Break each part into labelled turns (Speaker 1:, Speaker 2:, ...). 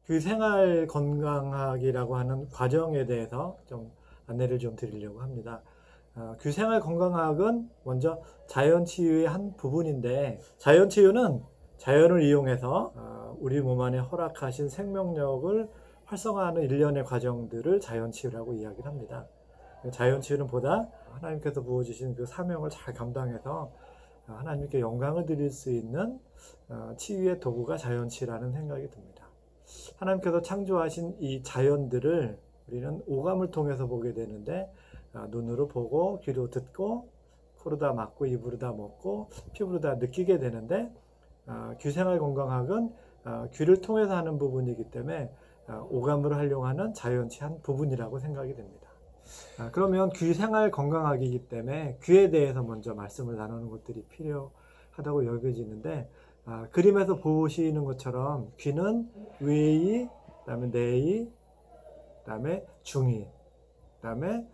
Speaker 1: 그 생활 건강학이라고 하는 과정에 대해서 좀 안내를 좀 드리려고 합니다. 그 생활 건강학은 먼저 자연 치유의 한 부분인데, 자연 치유는 자연을 이용해서 우리 몸 안에 허락하신 생명력을 활성화하는 일련의 과정들을 자연 치유라고 이야기를 합니다. 자연 치유는 보다 하나님께서 부어주신 그 사명을 잘 감당해서 하나님께 영광을 드릴 수 있는 치유의 도구가 자연 치유라는 생각이 듭니다. 하나님께서 창조하신 이 자연들을 우리는 오감을 통해서 보게 되는데, 눈으로 보고 귀로 듣고 코로 다 맡고 입으로 다 먹고 피부로 다 느끼게 되는데, 귀생활 건강학은 귀를 통해서 하는 부분이기 때문에 오감을 활용하는 자연치 한 부분이라고 생각이 됩니다. 그러면 귀생활 건강학이기 때문에 귀에 대해서 먼저 말씀을 나누는 것들이 필요하다고 여겨지는데, 그림에서 보시는 것처럼 귀는 외이, 그다음에 내이, 그다음에 중이, 그다음에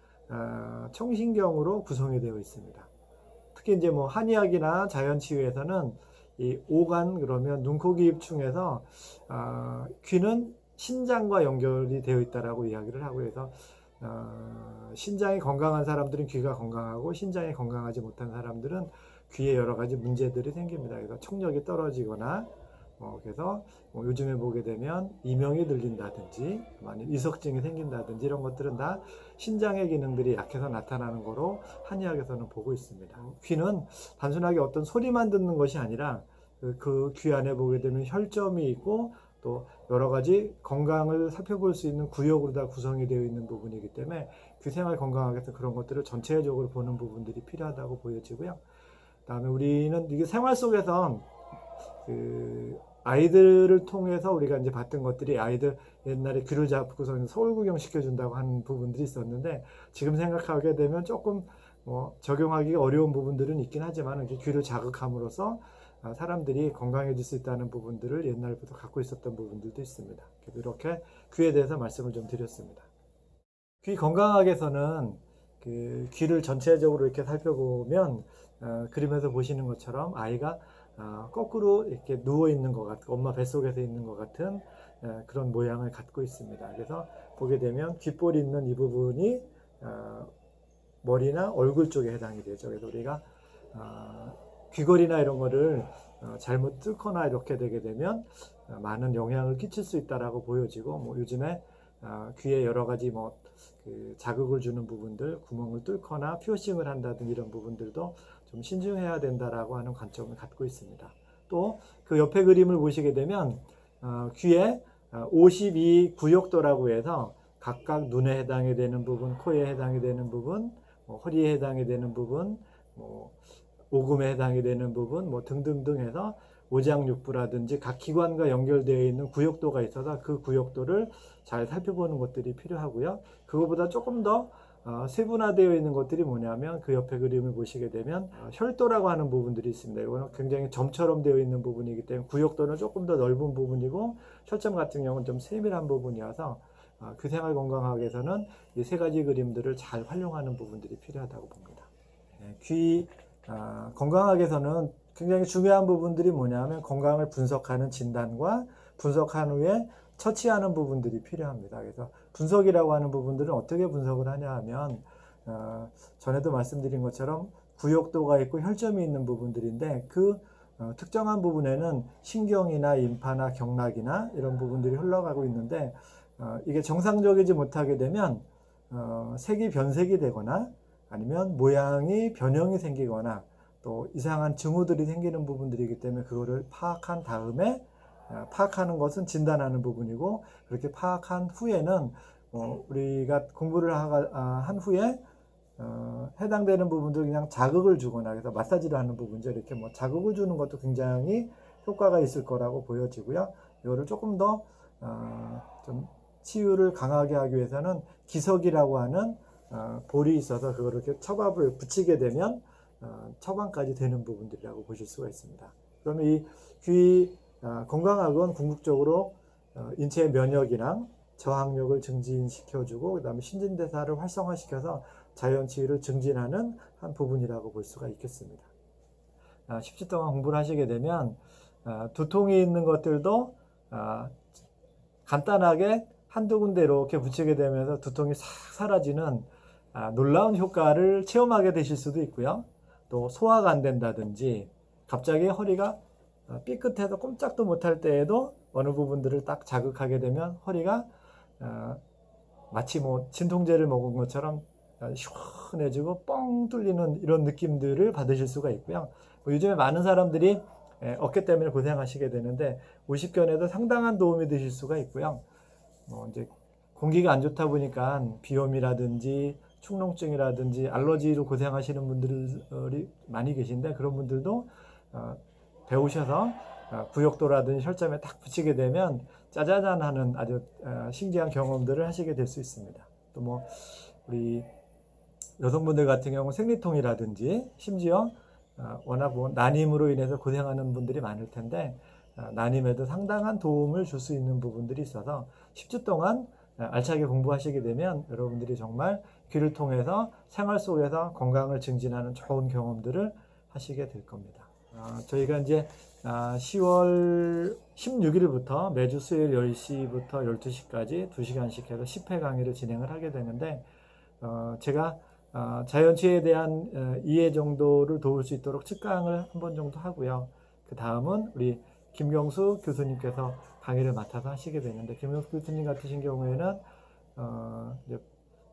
Speaker 1: 청신경으로 구성이 되어 있습니다. 특히 이제 뭐 한의학이나 자연치유에서는 이 오간, 그러면 눈, 코, 귀, 입 중에서 귀는 신장과 연결이 되어 있다라고 이야기를 하고, 해서 신장이 건강한 사람들은 귀가 건강하고, 신장이 건강하지 못한 사람들은 귀에 여러 가지 문제들이 생깁니다. 그래서 청력이 떨어지거나, 그래서 요즘에 보게 되면 이명이 들린다든지, 아니면 이석증이 생긴다든지, 이런 것들은 다 신장의 기능들이 약해서 나타나는 거로 한의학에서는 보고 있습니다. 귀는 단순하게 어떤 소리만 듣는 것이 아니라 그 귀 안에 보게 되면 혈점이 있고, 또 여러 가지 건강을 살펴볼 수 있는 구역으로 다 구성이 되어 있는 부분이기 때문에 귀생활 건강학에서 그런 것들을 전체적으로 보는 부분들이 필요하다고 보여지고요. 그다음에 우리는 이게 생활 속에서 그 아이들을 통해서 우리가 이제 봤던 것들이, 아이들 옛날에 귀를 잡고서 서울 구경 시켜준다고 하는 부분들이 있었는데, 지금 생각하게 되면 조금 적용하기가 어려운 부분들은 있긴 하지만, 귀를 자극함으로써 사람들이 건강해질 수 있다는 부분들을 옛날부터 갖고 있었던 부분들도 있습니다. 그래서 이렇게 귀에 대해서 말씀을 좀 드렸습니다. 귀 건강학에서는 그 귀를 전체적으로 이렇게 살펴보면, 그림에서 보시는 것처럼 아이가 거꾸로 이렇게 누워 있는 것 같고, 엄마 뱃속에서 있는 것 같은 그런 모양을 갖고 있습니다. 그래서 보게 되면 귓볼이 있는 이 부분이 머리나 얼굴 쪽에 해당이 되죠. 그래서 우리가 귀걸이나 이런 거를 잘못 뚫거나 이렇게 되게 되면 많은 영향을 끼칠 수 있다라고 보여지고, 요즘에 귀에 여러 가지 그 자극을 주는 부분들, 구멍을 뚫거나 피어싱을 한다든지 이런 부분들도 좀 신중해야 된다라고 하는 관점을 갖고 있습니다. 또 그 옆에 그림을 보시게 되면 귀에 52 구역도라고 해서 각각 눈에 해당이 되는 부분, 코에 해당이 되는 부분, 허리에 해당이 되는 부분, 오금에 해당이 되는 부분, 등등등 해서 오장육부라든지 각 기관과 연결되어 있는 구역도가 있어서 그 구역도를 잘 살펴보는 것들이 필요하고요. 그거보다 조금 더 세분화되어 있는 것들이 뭐냐면, 그 옆에 그림을 보시게 되면 혈도라고 하는 부분들이 있습니다. 이거는 굉장히 점처럼 되어 있는 부분이기 때문에 구역도는 조금 더 넓은 부분이고, 혈점 같은 경우는 좀 세밀한 부분이어서 귀생활 건강학에서는 이 세 가지 그림들을 잘 활용하는 부분들이 필요하다고 봅니다. 귀 건강학에서는 굉장히 중요한 부분들이 뭐냐면, 건강을 분석하는 진단과 분석한 후에 처치하는 부분들이 필요합니다. 그래서 분석이라고 하는 부분들은 어떻게 분석을 하냐 하면, 전에도 말씀드린 것처럼 구역도가 있고 혈점이 있는 부분들인데, 그 특정한 부분에는 신경이나 임파나 경락이나 이런 부분들이 흘러가고 있는데, 이게 정상적이지 못하게 되면 색이 변색이 되거나, 아니면 모양이 변형이 생기거나, 또 이상한 증후들이 생기는 부분들이기 때문에, 그거를 파악한 다음에, 파악하는 것은 진단하는 부분이고, 그렇게 파악한 후에는 우리가 공부를 한 후에 해당되는 부분들 그냥 자극을 주거나, 그래서 마사지를 하는 부분이죠. 이렇게 자극을 주는 것도 굉장히 효과가 있을 거라고 보여지고요. 이거를 조금 더 좀 치유를 강하게 하기 위해서는 기석이라고 하는 볼이 있어서, 그거를 이렇게 처밥을 붙이게 되면 처방까지 되는 부분들이라고 보실 수가 있습니다. 그러면 이 귀 건강학은 궁극적으로 인체의 면역이랑 저항력을 증진시켜주고, 그 다음에 신진대사를 활성화시켜서 자연치유를 증진하는 한 부분이라고 볼 수가 있겠습니다. 10주 동안 공부를 하시게 되면 두통이 있는 것들도 간단하게 한두 군데 이렇게 붙이게 되면서 두통이 싹 사라지는 놀라운 효과를 체험하게 되실 수도 있고요. 또 소화가 안 된다든지 갑자기 허리가 삐끗해서 꼼짝도 못할 때에도 어느 부분들을 딱 자극하게 되면 허리가 마치 뭐 진통제를 먹은 것처럼 시원해지고 뻥 뚫리는 이런 느낌들을 받으실 수가 있고요. 뭐 요즘에 많은 사람들이 어깨 때문에 고생하시게 되는데 오십견에도 상당한 도움이 되실 수가 있고요. 뭐 이제 공기가 안 좋다 보니까 비염이라든지 축농증이라든지 알러지로 고생하시는 분들이 많이 계신데 그런 분들도 배우셔서 구역도라든지 혈점에 딱 붙이게 되면 짜자잔 하는 아주 신기한 경험들을 하시게 될 수 있습니다. 또 뭐 우리 여성분들 같은 경우 생리통이라든지 심지어 워낙 뭐 난임으로 인해서 고생하는 분들이 많을 텐데 난임에도 상당한 도움을 줄 수 있는 부분들이 있어서 10주 동안 알차게 공부하시게 되면 여러분들이 정말 귀를 통해서 생활 속에서 건강을 증진하는 좋은 경험들을 하시게 될 겁니다. 저희가 이제 10월 16일부터 매주 수요일 10시부터 12시까지 2시간씩 해서 10회 강의를 진행을 하게 되는데 제가 자연치유에 대한 이해 정도를 도울 수 있도록 측강을 한 번 정도 하고요. 그 다음은 우리 김경수 교수님께서 강의를 맡아서 하시게 되는데 김경수 교수님 같으신 경우에는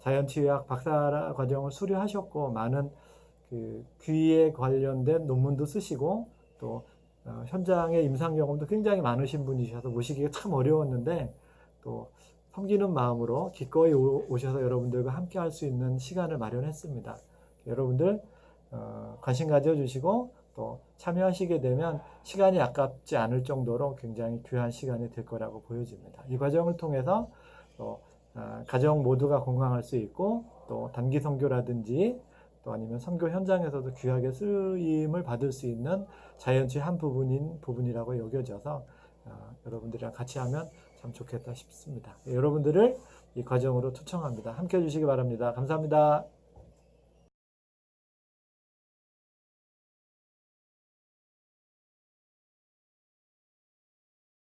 Speaker 1: 자연치유학 박사 과정을 수료하셨고 많은 그 귀에 관련된 논문도 쓰시고 또 현장의 임상 경험도 굉장히 많으신 분이셔서 모시기가 참 어려웠는데 또 섬기는 마음으로 기꺼이 오셔서 여러분들과 함께 할 수 있는 시간을 마련했습니다. 여러분들 관심 가져주시고 또 참여하시게 되면 시간이 아깝지 않을 정도로 굉장히 귀한 시간이 될 거라고 보여집니다. 이 과정을 통해서 또 가정 모두가 건강할 수 있고 또 단기 선교라든지 또 아니면 선교 현장에서도 귀하게 쓰임을 받을 수 있는 자연치유의 한 부분이라고 여겨져서 여러분들이랑 같이 하면 참 좋겠다 싶습니다. 여러분들을 이 과정으로 초청합니다. 함께 해주시기 바랍니다. 감사합니다.